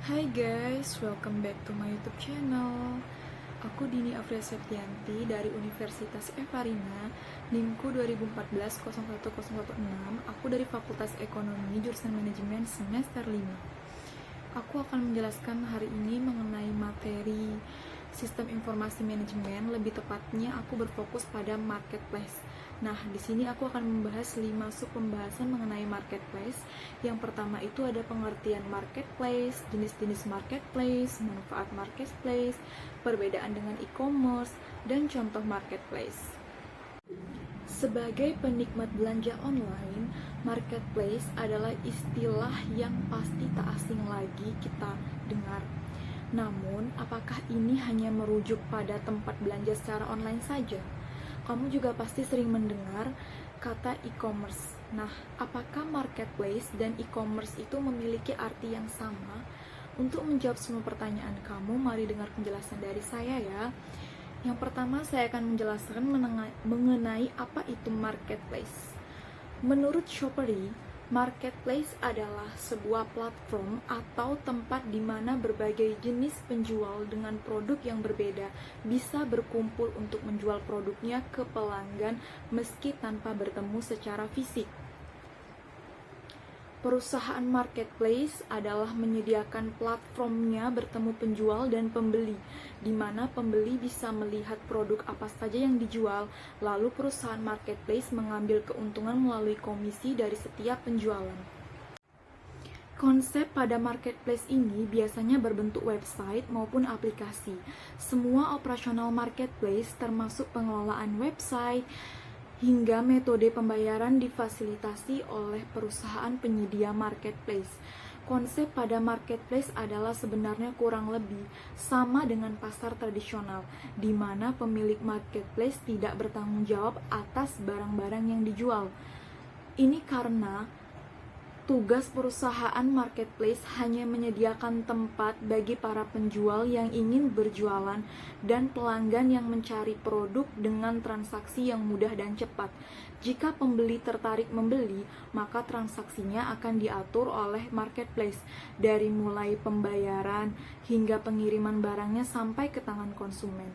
Hai guys, welcome back to my YouTube channel. Aku Dini Afria Septianti dari Universitas Evarina, NIMku 2014-01016. Aku dari Fakultas Ekonomi, jurusan Manajemen semester 5. Aku akan menjelaskan hari ini mengenai materi Sistem Informasi Manajemen, lebih tepatnya aku berfokus pada marketplace. Nah, di sini aku akan membahas 5 sub pembahasan mengenai marketplace. Yang pertama itu ada pengertian marketplace, jenis-jenis marketplace, manfaat marketplace, perbedaan dengan e-commerce, dan contoh marketplace. Sebagai penikmat belanja online, marketplace adalah istilah yang pasti tak asing lagi kita dengar. Namun, apakah ini hanya merujuk pada tempat belanja secara online saja? Kamu juga pasti sering mendengar kata e-commerce. Nah, apakah marketplace dan e-commerce itu memiliki arti yang sama? Untuk menjawab semua pertanyaan kamu, mari dengar penjelasan dari saya ya. Yang pertama, saya akan menjelaskan mengenai apa itu marketplace. Menurut Shopee, marketplace adalah sebuah platform atau tempat di mana berbagai jenis penjual dengan produk yang berbeda bisa berkumpul untuk menjual produknya ke pelanggan meski tanpa bertemu secara fisik. Perusahaan marketplace adalah menyediakan platformnya bertemu penjual dan pembeli, di mana pembeli bisa melihat produk apa saja yang dijual, lalu perusahaan marketplace mengambil keuntungan melalui komisi dari setiap penjualan. Konsep pada marketplace ini biasanya berbentuk website maupun aplikasi. Semua operasional marketplace termasuk pengelolaan website, hingga metode pembayaran difasilitasi oleh perusahaan penyedia marketplace. Konsep pada marketplace adalah sebenarnya kurang lebih sama dengan pasar tradisional, di mana pemilik marketplace tidak bertanggung jawab atas barang-barang yang dijual. Ini karena tugas perusahaan marketplace hanya menyediakan tempat bagi para penjual yang ingin berjualan dan pelanggan yang mencari produk dengan transaksi yang mudah dan cepat. Jika pembeli tertarik membeli, maka transaksinya akan diatur oleh marketplace, dari mulai pembayaran hingga pengiriman barangnya sampai ke tangan konsumen.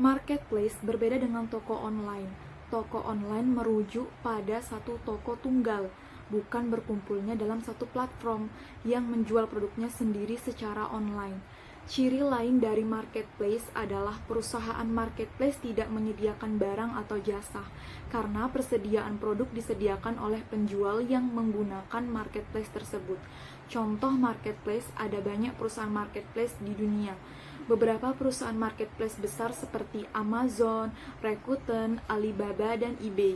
Marketplace berbeda dengan toko online. Toko online merujuk pada satu toko tunggal, bukan berkumpulnya dalam satu platform yang menjual produknya sendiri secara online. Ciri lain dari marketplace adalah perusahaan marketplace tidak menyediakan barang atau jasa, karena persediaan produk disediakan oleh penjual yang menggunakan marketplace tersebut. Contoh marketplace, ada banyak perusahaan marketplace di dunia. Beberapa perusahaan marketplace besar seperti Amazon, Rakuten, Alibaba, dan eBay.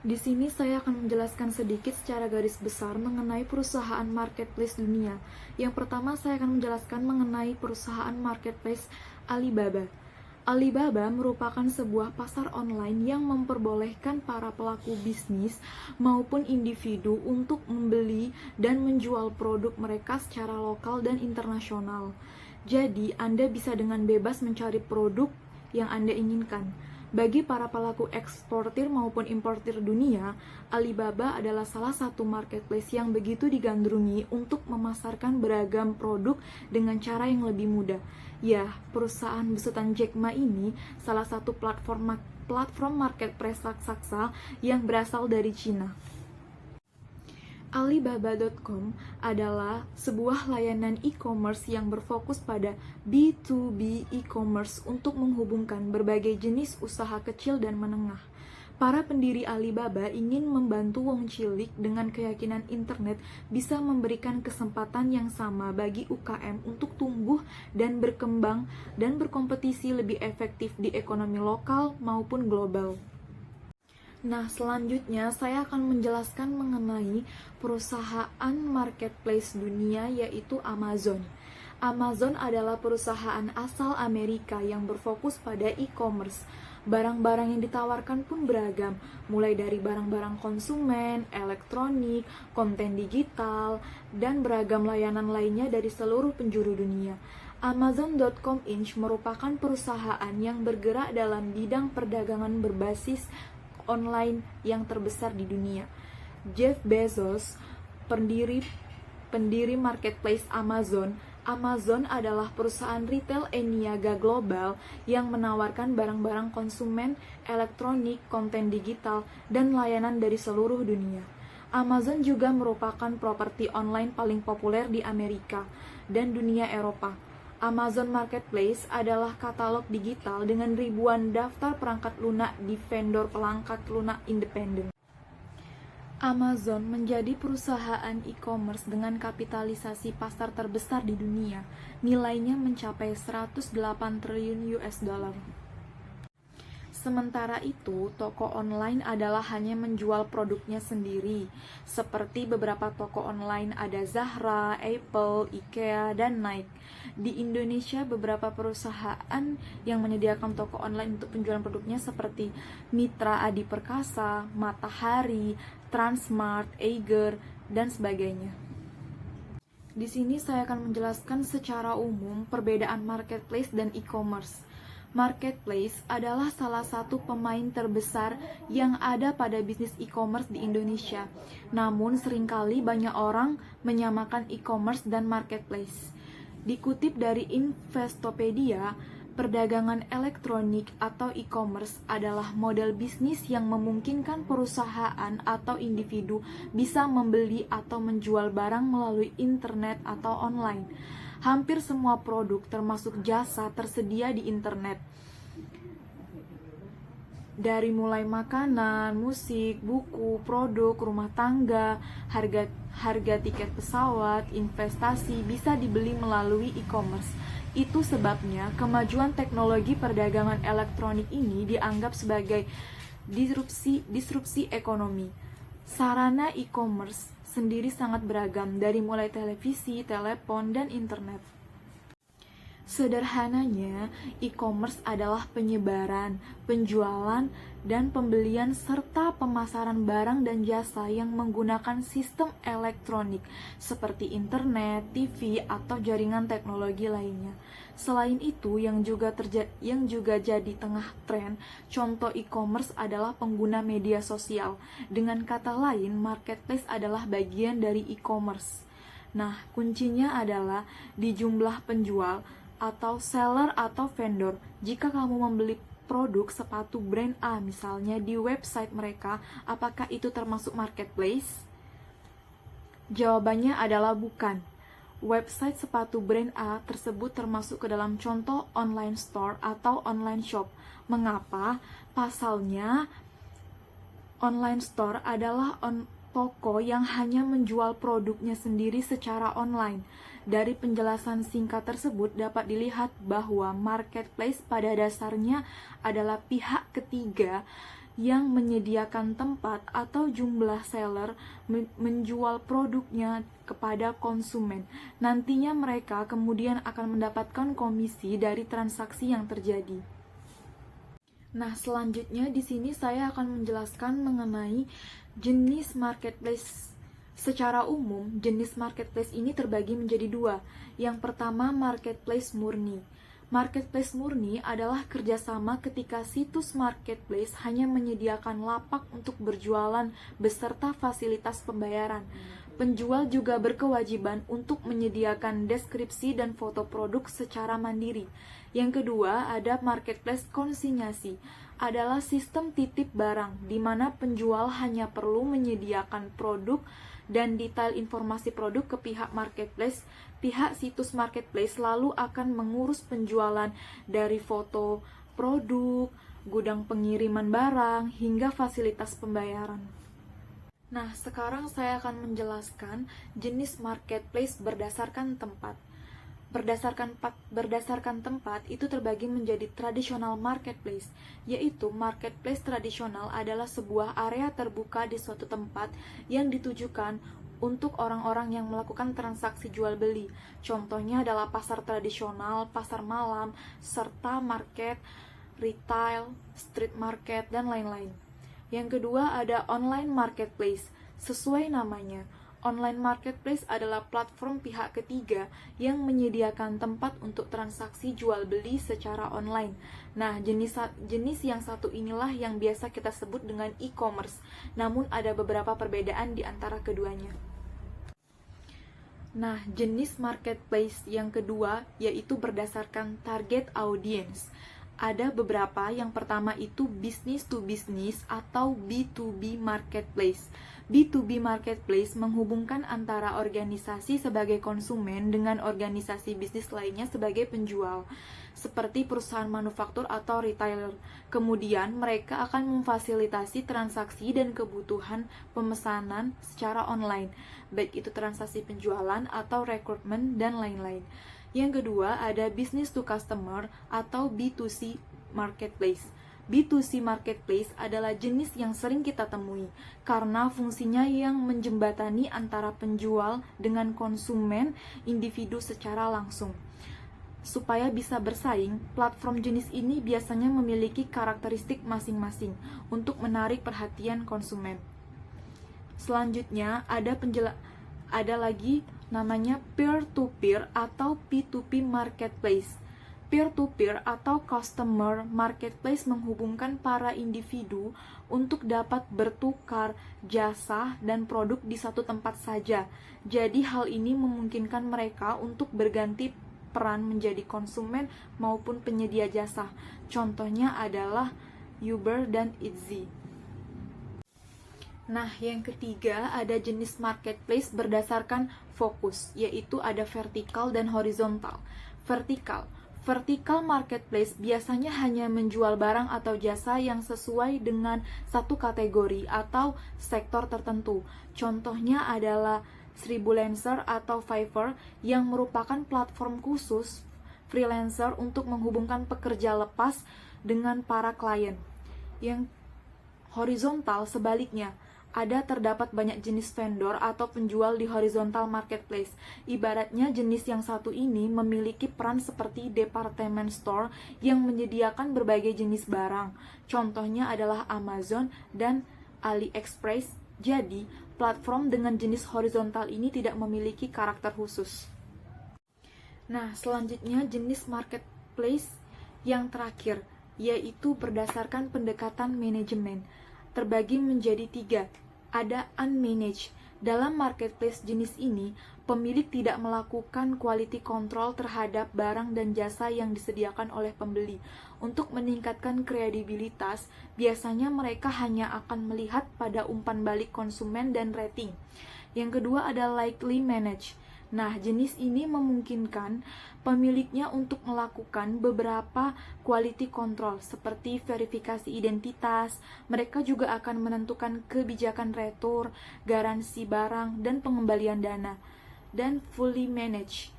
Di sini saya akan menjelaskan sedikit secara garis besar mengenai perusahaan marketplace dunia. Yang pertama, saya akan menjelaskan mengenai perusahaan marketplace Alibaba. Alibaba merupakan sebuah pasar online yang memperbolehkan para pelaku bisnis maupun individu untuk membeli dan menjual produk mereka secara lokal dan internasional. Jadi, Anda bisa dengan bebas mencari produk yang Anda inginkan. Bagi para pelaku eksportir maupun importir dunia, Alibaba adalah salah satu marketplace yang begitu digandrungi untuk memasarkan beragam produk dengan cara yang lebih mudah. Ya, perusahaan besutan Jack Ma ini salah satu platform marketplace raksasa yang berasal dari Cina. Alibaba.com adalah sebuah layanan e-commerce yang berfokus pada B2B e-commerce untuk menghubungkan berbagai jenis usaha kecil dan menengah. Para pendiri Alibaba ingin membantu wong cilik dengan keyakinan internet bisa memberikan kesempatan yang sama bagi UKM untuk tumbuh dan berkembang dan berkompetisi lebih efektif di ekonomi lokal maupun global. Nah, selanjutnya saya akan menjelaskan mengenai perusahaan marketplace dunia, yaitu Amazon. Amazon adalah perusahaan asal Amerika yang berfokus pada e-commerce. Barang-barang yang ditawarkan pun beragam, mulai dari barang-barang konsumen, elektronik, konten digital, dan beragam layanan lainnya dari seluruh penjuru dunia. Amazon.com Inc. merupakan perusahaan yang bergerak dalam bidang perdagangan berbasis online yang terbesar di dunia. Jeff Bezos pendiri marketplace Amazon. Amazon adalah perusahaan retail e-niaga global yang menawarkan barang-barang konsumen, elektronik, konten digital, dan layanan dari seluruh dunia. Amazon juga merupakan properti online paling populer di Amerika dan dunia Eropa. Amazon Marketplace adalah katalog digital dengan ribuan daftar perangkat lunak di vendor perangkat lunak independen. Amazon menjadi perusahaan e-commerce dengan kapitalisasi pasar terbesar di dunia. Nilainya mencapai 108 triliun US dollar. Sementara itu, toko online adalah hanya menjual produknya sendiri. Seperti beberapa toko online ada Zahra, Apple, IKEA, dan Nike. Di Indonesia, beberapa perusahaan yang menyediakan toko online untuk penjualan produknya seperti Mitra Adi Perkasa, Matahari, Transmart, Eiger, dan sebagainya. Di sini saya akan menjelaskan secara umum perbedaan marketplace dan e-commerce. Marketplace adalah salah satu pemain terbesar yang ada pada bisnis e-commerce di Indonesia. Namun seringkali banyak orang menyamakan e-commerce dan marketplace. Dikutip dari Investopedia, perdagangan elektronik atau e-commerce adalah model bisnis yang memungkinkan perusahaan atau individu bisa membeli atau menjual barang melalui internet atau online. Hampir semua produk termasuk jasa tersedia di internet. Dari mulai makanan, musik, buku, produk, rumah tangga, harga tiket pesawat, investasi bisa dibeli melalui e-commerce. Itu sebabnya kemajuan teknologi perdagangan elektronik ini dianggap sebagai disrupsi ekonomi. Sarana e-commerce sendiri sangat beragam, dari mulai televisi, telepon, dan internet. Sederhananya, e-commerce adalah penyebaran, penjualan, dan pembelian serta pemasaran barang dan jasa yang menggunakan sistem elektronik seperti internet, TV, atau jaringan teknologi lainnya. Selain itu, yang juga jadi tengah tren, contoh e-commerce adalah pengguna media sosial. Dengan kata lain, marketplace adalah bagian dari e-commerce. Nah, kuncinya adalah di jumlah penjual atau seller atau vendor. Jika kamu membeli produk sepatu brand A misalnya di website mereka, apakah itu termasuk marketplace? Jawabannya adalah bukan. Website sepatu brand A tersebut termasuk ke dalam contoh online store atau online shop. Mengapa? Pasalnya, online store adalah toko yang hanya menjual produknya sendiri secara online. Dari penjelasan singkat tersebut dapat dilihat bahwa marketplace pada dasarnya adalah pihak ketiga yang menyediakan tempat atau jumlah seller menjual produknya kepada konsumen. Nantinya mereka kemudian akan mendapatkan komisi dari transaksi yang terjadi. Nah, selanjutnya di sini saya akan menjelaskan mengenai jenis marketplace. Secara umum, jenis marketplace ini terbagi menjadi dua. Yang pertama, marketplace murni. Marketplace murni adalah kerjasama ketika situs marketplace hanya menyediakan lapak untuk berjualan beserta fasilitas pembayaran. Penjual juga berkewajiban untuk menyediakan deskripsi dan foto produk secara mandiri. Yang kedua, ada marketplace konsinyasi. Adalah sistem titip barang, di mana penjual hanya perlu menyediakan produk dan detail informasi produk ke pihak marketplace. Pihak situs marketplace lalu akan mengurus penjualan dari foto produk, gudang pengiriman barang, hingga fasilitas pembayaran. Nah, sekarang saya akan menjelaskan jenis marketplace berdasarkan tempat. Berdasarkan tempat itu terbagi menjadi tradisional marketplace, yaitu marketplace tradisional adalah sebuah area terbuka di suatu tempat yang ditujukan untuk orang-orang yang melakukan transaksi jual beli. Contohnya adalah pasar tradisional, pasar malam, serta market, retail, street market, dan lain-lain. Yang kedua ada online marketplace. Sesuai namanya, online marketplace adalah platform pihak ketiga yang menyediakan tempat untuk transaksi jual beli secara online. Nah, jenis yang satu inilah yang biasa kita sebut dengan e-commerce. Namun ada beberapa perbedaan di antara keduanya. Nah, jenis marketplace yang kedua yaitu berdasarkan target audience. Ada beberapa, yang pertama itu business to business atau B2B marketplace. B2B marketplace menghubungkan antara organisasi sebagai konsumen dengan organisasi bisnis lainnya sebagai penjual, seperti perusahaan manufaktur atau retailer. Kemudian mereka akan memfasilitasi transaksi dan kebutuhan pemesanan secara online, baik itu transaksi penjualan atau rekrutmen dan lain-lain. Yang kedua, ada business to customer atau B2C marketplace. B2C marketplace adalah jenis yang sering kita temui karena fungsinya yang menjembatani antara penjual dengan konsumen individu secara langsung. Supaya bisa bersaing, platform jenis ini biasanya memiliki karakteristik masing-masing untuk menarik perhatian konsumen. Selanjutnya, ada lagi namanya peer-to-peer atau P2P marketplace. Peer-to-peer atau customer marketplace menghubungkan para individu untuk dapat bertukar jasa dan produk di satu tempat saja. Jadi hal ini memungkinkan mereka untuk berganti peran menjadi konsumen maupun penyedia jasa. Contohnya adalah Uber dan Eatsy. Nah, yang ketiga ada jenis marketplace berdasarkan fokus, yaitu ada vertikal dan horizontal. Vertikal marketplace biasanya hanya menjual barang atau jasa yang sesuai dengan satu kategori atau sektor tertentu. Contohnya adalah Freelancer atau Fiverr yang merupakan platform khusus freelancer untuk menghubungkan pekerja lepas dengan para klien. Yang horizontal sebaliknya, terdapat banyak jenis vendor atau penjual di horizontal marketplace. Ibaratnya jenis yang satu ini memiliki peran seperti department store yang menyediakan berbagai jenis barang. Contohnya adalah Amazon dan AliExpress. Jadi, platform dengan jenis horizontal ini tidak memiliki karakter khusus. Nah, selanjutnya jenis marketplace yang terakhir, yaitu berdasarkan pendekatan manajemen. Terbagi menjadi 3. Ada unmanaged. Dalam marketplace jenis ini, pemilik tidak melakukan quality control terhadap barang dan jasa yang disediakan oleh pembeli. Untuk meningkatkan kredibilitas, biasanya mereka hanya akan melihat pada umpan balik konsumen dan rating. Yang kedua ada lightly managed. Nah, jenis ini memungkinkan pemiliknya untuk melakukan beberapa quality control seperti verifikasi identitas. Mereka juga akan menentukan kebijakan retur, garansi barang, dan pengembalian dana. Dan fully managed.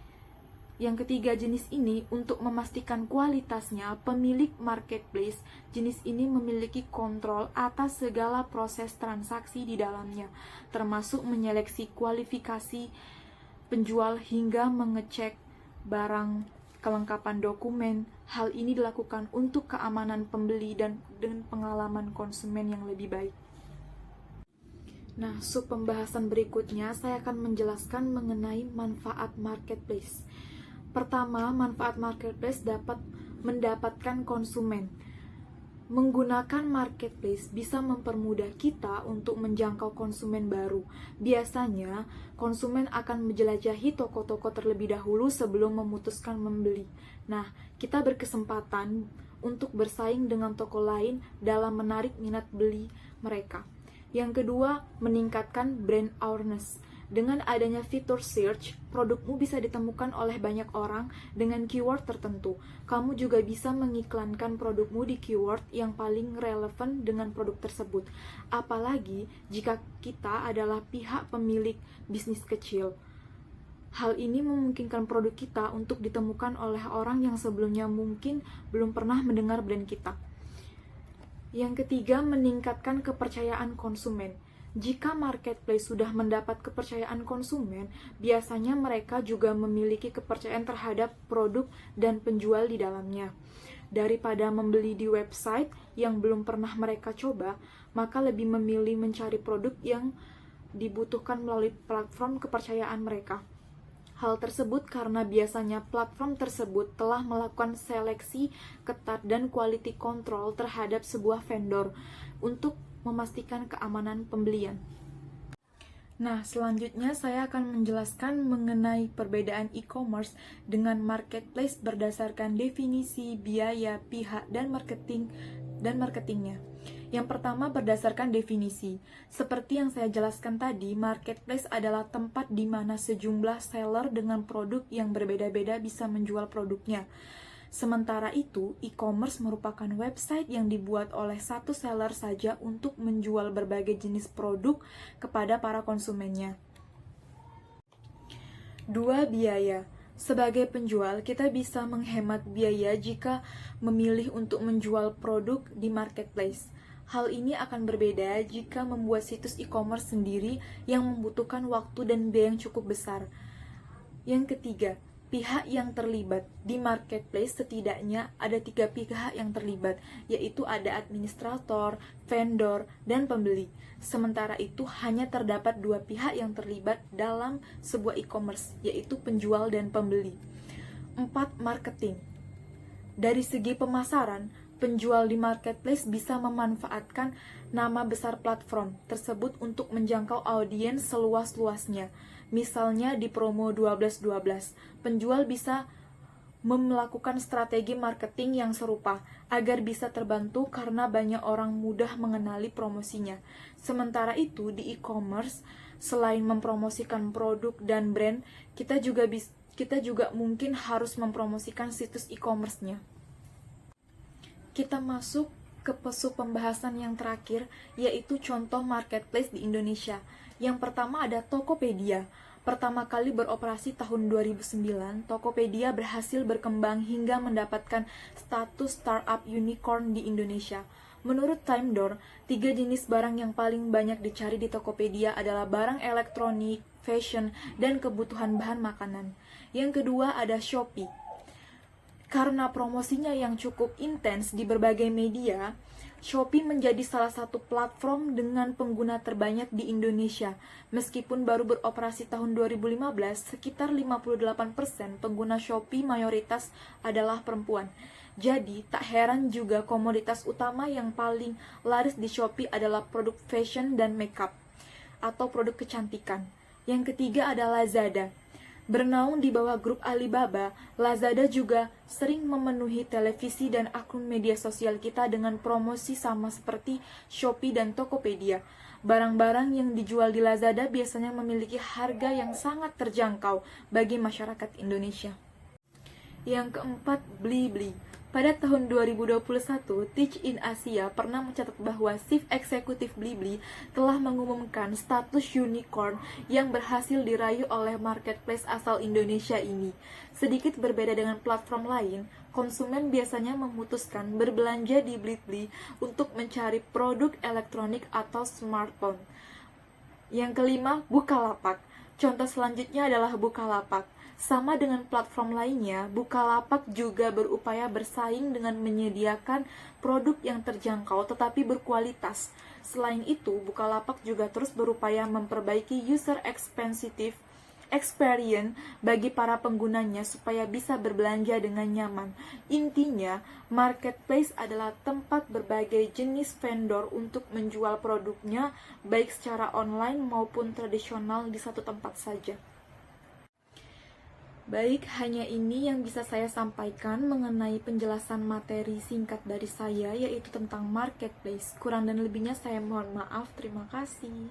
Yang ketiga jenis ini untuk memastikan kualitasnya, pemilik marketplace jenis ini memiliki kontrol atas segala proses transaksi di dalamnya, termasuk menyeleksi kualifikasi penjual hingga mengecek barang, kelengkapan dokumen. Hal ini dilakukan untuk keamanan pembeli dan pengalaman konsumen yang lebih baik. Nah, sub pembahasan berikutnya saya akan menjelaskan mengenai manfaat marketplace. Pertama, manfaat marketplace dapat mendapatkan konsumen. Menggunakan marketplace bisa mempermudah kita untuk menjangkau konsumen baru. Biasanya, konsumen akan menjelajahi toko-toko terlebih dahulu sebelum memutuskan membeli. Nah, kita berkesempatan untuk bersaing dengan toko lain dalam menarik minat beli mereka. Yang kedua, meningkatkan brand awareness. Dengan adanya fitur search, produkmu bisa ditemukan oleh banyak orang dengan keyword tertentu. Kamu juga bisa mengiklankan produkmu di keyword yang paling relevan dengan produk tersebut. Apalagi jika kita adalah pihak pemilik bisnis kecil. Hal ini memungkinkan produk kita untuk ditemukan oleh orang yang sebelumnya mungkin belum pernah mendengar brand kita. Yang ketiga, meningkatkan kepercayaan konsumen. Jika marketplace sudah mendapat kepercayaan konsumen, biasanya mereka juga memiliki kepercayaan terhadap produk dan penjual di dalamnya. Daripada membeli di website yang belum pernah mereka coba, maka lebih memilih mencari produk yang dibutuhkan melalui platform kepercayaan mereka. Hal tersebut karena biasanya platform tersebut telah melakukan seleksi ketat dan quality control terhadap sebuah vendor untuk memastikan keamanan pembelian. Nah, selanjutnya saya akan menjelaskan mengenai perbedaan e-commerce dengan marketplace berdasarkan definisi, biaya, pihak, dan marketingnya. Yang pertama berdasarkan definisi. Seperti yang saya jelaskan tadi, marketplace adalah tempat di mana sejumlah seller dengan produk yang berbeda-beda bisa menjual produknya. Sementara itu, e-commerce merupakan website yang dibuat oleh satu seller saja untuk menjual berbagai jenis produk kepada para konsumennya. 2. Biaya. Sebagai penjual, kita bisa menghemat biaya jika memilih untuk menjual produk di marketplace. Hal ini akan berbeda jika membuat situs e-commerce sendiri yang membutuhkan waktu dan biaya yang cukup besar. Yang ketiga, pihak yang terlibat. Di marketplace setidaknya ada 3 pihak yang terlibat, yaitu ada administrator, vendor, dan pembeli. Sementara itu hanya terdapat 2 pihak yang terlibat dalam sebuah e-commerce, yaitu penjual dan pembeli. 4. Marketing. Dari segi pemasaran, penjual di marketplace bisa memanfaatkan nama besar platform tersebut untuk menjangkau audiens seluas-luasnya. Misalnya di promo 12.12, penjual bisa melakukan strategi marketing yang serupa agar bisa terbantu karena banyak orang mudah mengenali promosinya. Sementara itu di e-commerce, selain mempromosikan produk dan brand, kita juga mungkin harus mempromosikan situs e-commerce-nya. Kita masuk ke pembahasan yang terakhir, yaitu contoh marketplace di Indonesia. Yang pertama ada Tokopedia. Pertama kali beroperasi tahun 2009, Tokopedia berhasil berkembang hingga mendapatkan status startup unicorn di Indonesia. Menurut Time Door, 3 jenis barang yang paling banyak dicari di Tokopedia adalah barang elektronik, fashion, dan kebutuhan bahan makanan. Yang kedua ada Shopee. Karena promosinya yang cukup intens di berbagai media, Shopee menjadi salah satu platform dengan pengguna terbanyak di Indonesia. Meskipun baru beroperasi tahun 2015, sekitar 58% pengguna Shopee mayoritas adalah perempuan. Jadi, tak heran juga komoditas utama yang paling laris di Shopee adalah produk fashion dan makeup, atau produk kecantikan. Yang ketiga adalah Lazada. Bernaung di bawah grup Alibaba, Lazada juga sering memenuhi televisi dan akun media sosial kita dengan promosi sama seperti Shopee dan Tokopedia. Barang-barang yang dijual di Lazada biasanya memiliki harga yang sangat terjangkau bagi masyarakat Indonesia. Yang keempat, Blibli. Pada tahun 2021, Teach in Asia pernah mencatat bahwa Chief Eksekutif Blibli telah mengumumkan status unicorn yang berhasil diraih oleh marketplace asal Indonesia ini. Sedikit berbeda dengan platform lain, konsumen biasanya memutuskan berbelanja di Blibli untuk mencari produk elektronik atau smartphone. Yang kelima, Bukalapak. Contoh selanjutnya adalah Bukalapak. Sama dengan platform lainnya, Bukalapak juga berupaya bersaing dengan menyediakan produk yang terjangkau tetapi berkualitas. Selain itu, Bukalapak juga terus berupaya memperbaiki user experience bagi para penggunanya supaya bisa berbelanja dengan nyaman. Intinya, marketplace adalah tempat berbagai jenis vendor untuk menjual produknya baik secara online maupun tradisional di satu tempat saja. Baik, hanya ini yang bisa saya sampaikan mengenai penjelasan materi singkat dari saya, yaitu tentang marketplace. Kurang dan lebihnya saya mohon maaf. Terima kasih.